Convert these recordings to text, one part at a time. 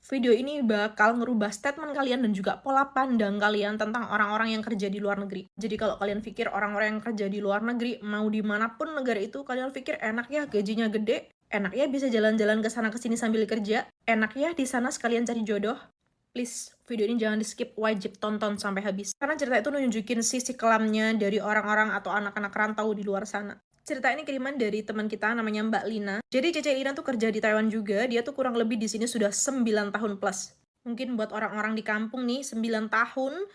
Video ini bakal ngerubah statement kalian dan juga pola pandang kalian tentang orang-orang yang kerja di luar negeri. Jadi kalau kalian pikir orang-orang yang kerja di luar negeri, mau dimanapun negara itu, kalian pikir enak ya gajinya gede, enak ya bisa jalan-jalan ke sana ke sini sambil kerja, enak ya di sana sekalian cari jodoh. Please, video ini jangan di-skip, wajib tonton sampai habis. Karena cerita itu nunjukin sisi kelamnya dari orang-orang atau anak-anak rantau di luar sana. Cerita ini kiriman dari teman kita namanya Mbak Lina. Jadi Cece Lina tuh kerja di Taiwan juga, dia tuh kurang lebih di sini sudah 9 tahun plus. Mungkin buat orang-orang di kampung nih, 9 tahun,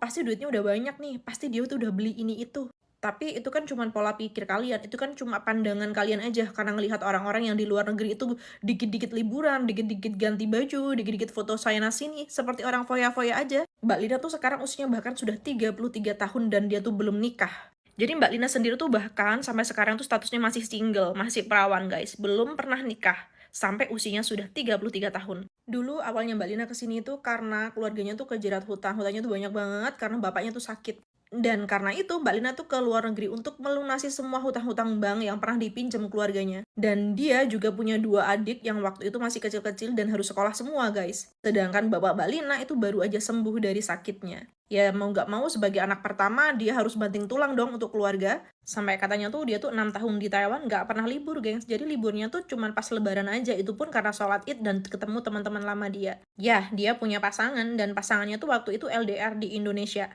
pasti duitnya udah banyak nih, pasti dia tuh udah beli ini itu. Tapi itu kan cuma pola pikir kalian, itu kan cuma pandangan kalian aja, karena ngelihat orang-orang yang di luar negeri itu dikit-dikit liburan, dikit-dikit ganti baju, dikit-dikit foto sana sini, seperti orang foya-foya aja. Mbak Lina tuh sekarang usianya bahkan sudah 33 tahun dan dia tuh belum nikah. Jadi Mbak Lina sendiri tuh bahkan sampai sekarang tuh statusnya masih single, masih perawan guys, belum pernah nikah, sampai usianya sudah 33 tahun. Dulu awalnya Mbak Lina kesini tuh karena keluarganya tuh kejerat hutang, hutangnya tuh banyak banget karena bapaknya tuh sakit. Dan karena itu Mbak Lina tuh ke luar negeri untuk melunasi semua hutang-hutang bank yang pernah dipinjam keluarganya. Dan dia juga punya 2 adik yang waktu itu masih kecil-kecil dan harus sekolah semua guys. Sedangkan bapak Mbak Lina itu baru aja sembuh dari sakitnya. Ya mau nggak mau sebagai anak pertama dia harus banting tulang dong untuk keluarga. Sampai katanya tuh dia tuh 6 tahun di Taiwan nggak pernah libur gengs. Jadi liburnya tuh cuman pas lebaran aja. Itu pun karena sholat id dan ketemu teman-teman lama dia. Ya dia punya pasangan dan pasangannya tuh waktu itu LDR di Indonesia.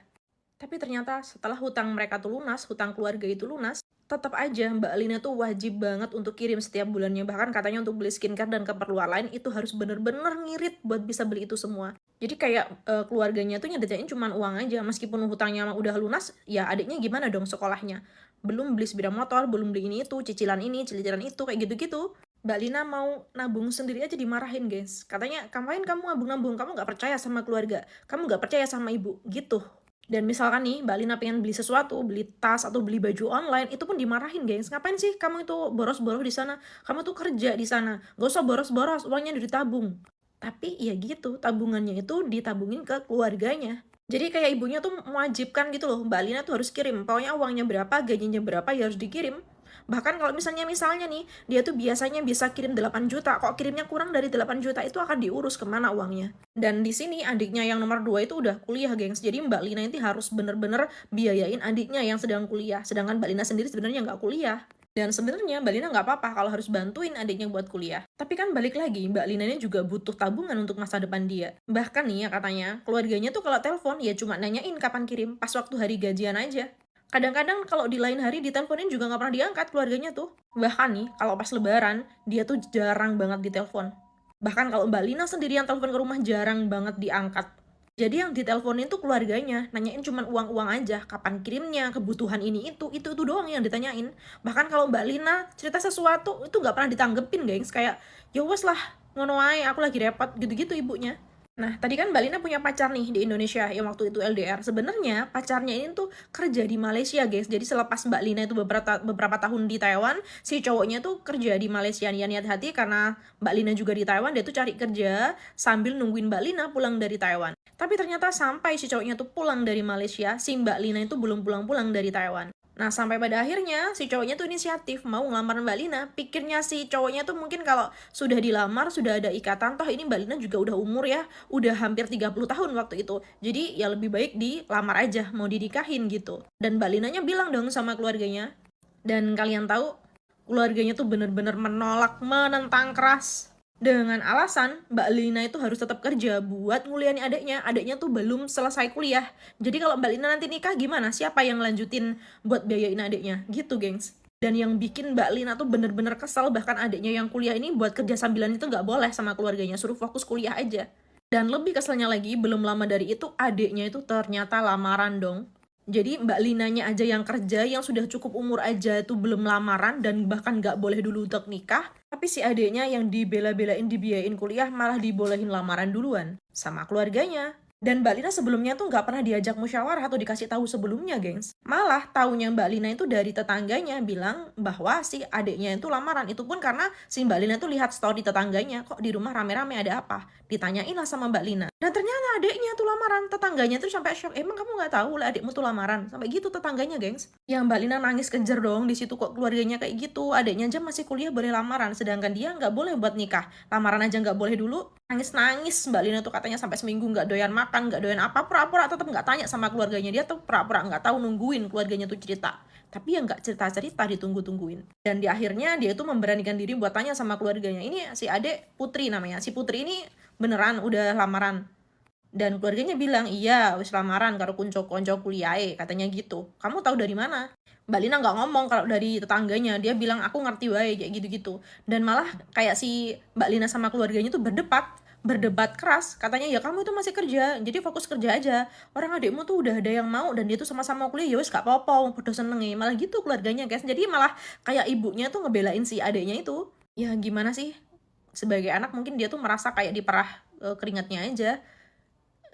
Tapi ternyata setelah hutang mereka tuh lunas, hutang keluarga itu lunas, tetap aja Mbak Lina tuh wajib banget untuk kirim setiap bulannya. Bahkan katanya untuk beli skincare dan keperluan lain itu harus bener-bener ngirit buat bisa beli itu semua. Jadi kayak keluarganya tuh nyedetain cuma uang aja. Meskipun hutangnya udah lunas, ya adiknya gimana dong sekolahnya? Belum beli sepeda motor, belum beli ini itu, cicilan ini, cicilan itu, kayak gitu-gitu. Mbak Lina mau nabung sendiri aja dimarahin guys. Katanya, ngapain kamu nabung-nabung? Kamu gak percaya sama keluarga? Kamu gak percaya sama ibu? Gitu. Dan misalkan nih, Mbak Lina pengen beli sesuatu, beli tas atau beli baju online, itu pun dimarahin, gengs. Ngapain sih kamu itu boros-boros di sana? Kamu tuh kerja di sana. Gak usah boros-boros, uangnya udah ditabung. Tapi ya gitu, tabungannya itu ditabungin ke keluarganya. Jadi kayak ibunya tuh mewajibkan gitu loh, Mbak Lina tuh harus kirim. Pokoknya uangnya berapa, gajinya berapa, ya harus dikirim. Bahkan kalau misalnya nih, dia tuh biasanya bisa kirim 8 juta, kok kirimnya kurang dari 8 juta itu akan diurus kemana uangnya. Dan di sini adiknya yang nomor 2 itu udah kuliah, gengs. Jadi Mbak Lina ini harus bener-bener biayain adiknya yang sedang kuliah. Sedangkan Mbak Lina sendiri sebenarnya nggak kuliah. Dan sebenarnya Mbak Lina nggak apa-apa kalau harus bantuin adiknya buat kuliah. Tapi kan balik lagi, Mbak Lina ini juga butuh tabungan untuk masa depan dia. Bahkan nih ya katanya, keluarganya tuh kalau telepon ya cuma nanyain kapan kirim, pas waktu hari gajian aja. Kadang-kadang kalau di lain hari diteleponin juga nggak pernah diangkat keluarganya tuh. Bahkan nih, kalau pas lebaran, dia tuh jarang banget ditelepon. Bahkan kalau Mbak Lina sendiri yang telepon ke rumah jarang banget diangkat. Jadi yang diteleponin tuh keluarganya, nanyain cuman uang-uang aja, kapan kirimnya, kebutuhan ini itu doang yang ditanyain. Bahkan kalau Mbak Lina cerita sesuatu, itu nggak pernah ditanggepin, gengs. Kayak, ya wes lah, ngono ae, aku lagi repot, gitu-gitu ibunya. Nah, tadi kan Mbak Lina punya pacar nih di Indonesia yang waktu itu LDR. Sebenarnya pacarnya ini tuh kerja di Malaysia, guys. Jadi selepas Mbak Lina itu beberapa tahun di Taiwan, si cowoknya tuh kerja di Malaysia. Nih, niat hati karena Mbak Lina juga di Taiwan, dia tuh cari kerja sambil nungguin Mbak Lina pulang dari Taiwan. Tapi ternyata sampai si cowoknya tuh pulang dari Malaysia, si Mbak Lina itu belum pulang-pulang dari Taiwan. Nah, sampai pada akhirnya si cowoknya tuh inisiatif mau ngelamar Mbak Lina. Pikirnya si cowoknya tuh mungkin kalau sudah dilamar, sudah ada ikatan, toh ini Mbak Lina juga udah umur ya, udah hampir 30 tahun waktu itu. Jadi ya lebih baik dilamar aja, mau dinikahin gitu. Dan Mbak Linanya bilang dong sama keluarganya. Dan kalian tahu, keluarganya tuh bener-bener menolak, menentang keras. Dengan alasan Mbak Lina itu harus tetap kerja buat nguliahin adiknya. Adiknya tuh belum selesai kuliah. Jadi kalau Mbak Lina nanti nikah gimana? Siapa yang lanjutin buat biayain adiknya? Gitu, gengs. Dan yang bikin Mbak Lina tuh bener-bener kesel, bahkan adiknya yang kuliah ini buat kerja sambilan itu nggak boleh sama keluarganya, suruh fokus kuliah aja. Dan lebih keselnya lagi, belum lama dari itu adiknya itu ternyata lamaran dong. Jadi Mbak Linanya aja yang kerja, yang sudah cukup umur aja itu belum lamaran dan bahkan nggak boleh dulu untuk nikah. Tapi si adiknya yang dibela-belain dibiayain kuliah malah dibolehin lamaran duluan sama keluarganya. Dan Mbak Lina sebelumnya tuh nggak pernah diajak musyawarah atau dikasih tahu sebelumnya, gengs. Malah taunya Mbak Lina itu dari tetangganya bilang bahwa si adiknya itu lamaran. Itu pun karena si Mbak Lina tuh lihat story tetangganya, kok di rumah rame-rame ada apa? Ditanyain lah sama Mbak Lina. Dan ternyata adiknya tuh lamaran. Tetangganya tuh sampai shock. Emang kamu nggak tahu lah adikmu tuh lamaran? Sampai gitu tetangganya, gengs. Yang Mbak Lina nangis kejer dong di situ, kok keluarganya kayak gitu. Adiknya aja masih kuliah boleh lamaran, sedangkan dia nggak boleh buat nikah. Lamaran aja nggak boleh dulu. Nangis-nangis Mbak Lina tuh katanya sampai seminggu nggak doyan makan, nggak doyan apa, pura-pura tetap nggak tanya sama keluarganya. Dia tuh pura-pura nggak tahu, nungguin keluarganya tuh cerita. Tapi ya nggak cerita-cerita, ditunggu-tungguin. Dan di akhirnya dia itu memberanikan diri buat tanya sama keluarganya. Ini si adek Putri namanya. Si Putri ini beneran udah lamaran. Dan keluarganya bilang, iya wis lamaran karo konco-konco kuliahe, katanya gitu. Kamu tahu dari mana? Mbak Lina nggak ngomong kalau dari tetangganya, dia bilang aku ngerti wae kayak gitu-gitu. Dan malah kayak si Mbak Lina sama keluarganya tuh berdebat keras, katanya ya kamu itu masih kerja, jadi fokus kerja aja. Orang adikmu tuh udah ada yang mau dan dia tuh sama-sama kuliah, ya wis gak apa-apa, podo senenge. Malah gitu keluarganya guys. Jadi malah kayak ibunya tuh ngebelain si adiknya itu. Ya gimana sih? Sebagai anak mungkin dia tuh merasa kayak diperah keringatnya aja.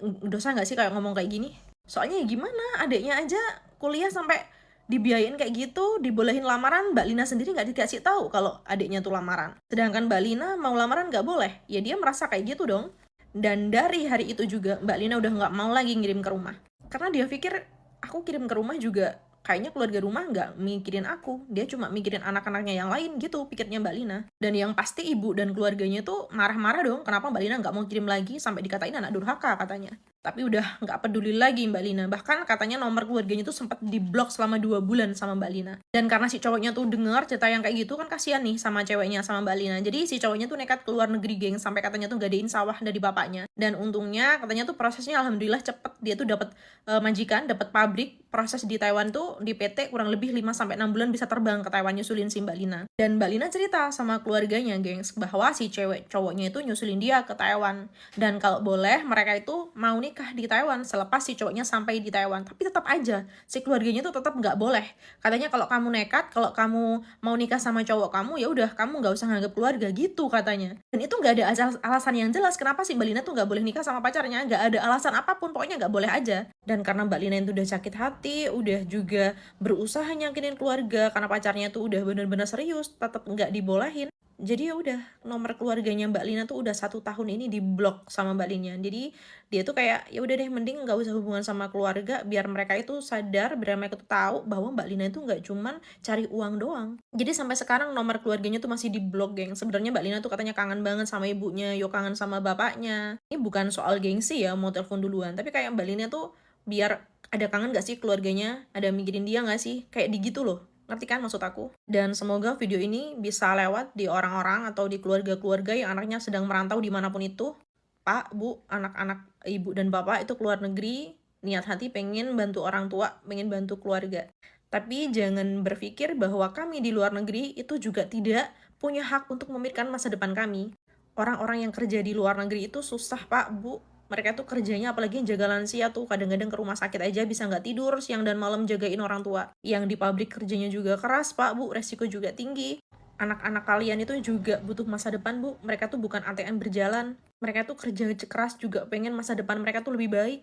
Dosa nggak sih kayak ngomong kayak gini? Soalnya ya gimana, adiknya aja kuliah sampai dibiayain kayak gitu, dibolehin lamaran, Mbak Lina sendiri nggak dikasih tahu kalau adiknya tuh lamaran. Sedangkan Mbak Lina mau lamaran nggak boleh, ya dia merasa kayak gitu dong. Dan dari hari itu juga Mbak Lina udah nggak mau lagi ngirim ke rumah. Karena dia pikir, aku kirim ke rumah juga kayaknya keluarga rumah nggak mikirin aku, dia cuma mikirin anak-anaknya yang lain gitu, pikirnya Mbak Lina. Dan yang pasti ibu dan keluarganya tuh marah-marah dong, kenapa Mbak Lina nggak mau kirim lagi, sampai dikatain anak durhaka katanya. Tapi udah nggak peduli lagi Mbak Lina, bahkan katanya nomor keluarganya tuh sempat diblok selama 2 bulan sama Mbak Lina. Dan karena si cowoknya tuh denger cerita yang kayak gitu kan kasihan nih sama ceweknya, sama Mbak Lina. Jadi si cowoknya tuh nekat keluar negeri geng, sampai katanya tuh gadein sawah dari bapaknya. Dan untungnya katanya tuh prosesnya alhamdulillah cepet, dia tuh dapat majikan, dapat pabrik. Proses di Taiwan tuh di PT kurang lebih 5-6 bulan bisa terbang ke Taiwan nyusulin si Mbak Lina. Dan Mbak Lina cerita sama keluarganya gengs bahwa si cewek cowoknya itu nyusulin dia ke Taiwan. Dan kalau boleh mereka itu mau nikah di Taiwan selepas si cowoknya sampai di Taiwan. Tapi tetap aja si keluarganya tuh tetap nggak boleh. Katanya kalau kamu nekat, kalau kamu mau nikah sama cowok kamu, ya udah kamu nggak usah nganggap keluarga gitu katanya. Dan itu nggak ada alasan yang jelas kenapa si Mbak Lina tuh nggak boleh nikah sama pacarnya. Nggak ada alasan apapun, pokoknya nggak boleh aja. Dan karena Mbak Lina itu udah sakit hati, udah juga berusaha nyakinin keluarga karena pacarnya tuh udah bener-bener serius, tetap nggak dibolehin. Jadi ya udah, nomor keluarganya Mbak Lina tuh udah 1 tahun ini diblok sama Mbak Lina. Jadi dia tuh kayak ya udah deh, mending nggak usah hubungan sama keluarga, biar mereka itu sadar, biar mereka tuh tahu bahwa Mbak Lina itu nggak cuman cari uang doang. Jadi sampai sekarang nomor keluarganya tuh masih diblok geng. Sebenarnya Mbak Lina tuh katanya kangen banget sama ibunya, yo kangen sama bapaknya. Ini bukan soal gengsi ya mau telepon duluan, tapi kayak Mbak Lina tuh biar ada kangen gak sih keluarganya, ada mikirin dia gak sih, kayak di gitu loh. Ngerti kan maksud aku? Dan semoga video ini bisa lewat di orang-orang atau di keluarga-keluarga yang anaknya sedang merantau dimanapun itu. Pak, Bu, anak-anak ibu dan bapak itu keluar negeri, niat hati pengen bantu orang tua, pengen bantu keluarga. Tapi jangan berpikir bahwa kami di luar negeri itu juga tidak punya hak untuk memikirkan masa depan kami. Orang-orang yang kerja di luar negeri itu susah, Pak, Bu. Mereka tuh kerjanya apalagi yang jaga lansia tuh kadang-kadang ke rumah sakit aja bisa nggak tidur siang dan malam jagain orang tua. Yang di pabrik kerjanya juga keras Pak Bu, resiko juga tinggi. Anak-anak kalian itu juga butuh masa depan Bu, mereka tuh bukan ATM berjalan. Mereka tuh kerja keras juga pengen masa depan mereka tuh lebih baik.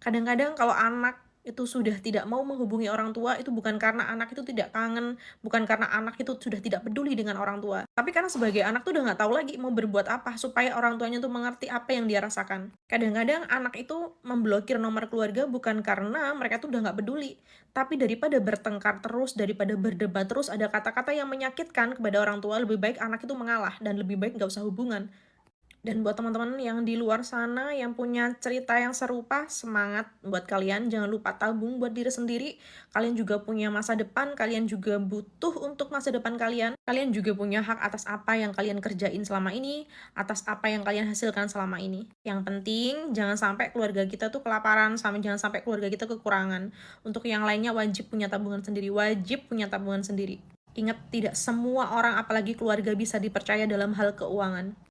Kadang-kadang kalau anak itu sudah tidak mau menghubungi orang tua, itu bukan karena anak itu tidak kangen, bukan karena anak itu sudah tidak peduli dengan orang tua, tapi karena sebagai anak tuh udah nggak tahu lagi mau berbuat apa supaya orang tuanya tuh mengerti apa yang dia rasakan. Kadang-kadang anak itu memblokir nomor keluarga bukan karena mereka tuh udah nggak peduli, tapi daripada bertengkar terus, daripada berdebat terus, ada kata-kata yang menyakitkan kepada orang tua, lebih baik anak itu mengalah dan lebih baik nggak usah hubungan. Dan buat teman-teman yang di luar sana yang punya cerita yang serupa, semangat buat kalian. Jangan lupa tabung buat diri sendiri. Kalian juga punya masa depan, kalian juga butuh untuk masa depan kalian. Kalian juga punya hak atas apa yang kalian kerjain selama ini, atas apa yang kalian hasilkan selama ini. Yang penting, jangan sampai keluarga kita tuh kelaparan, sama jangan sampai keluarga kita kekurangan. Untuk yang lainnya wajib punya tabungan sendiri, wajib punya tabungan sendiri. Ingat, tidak semua orang apalagi keluarga bisa dipercaya dalam hal keuangan.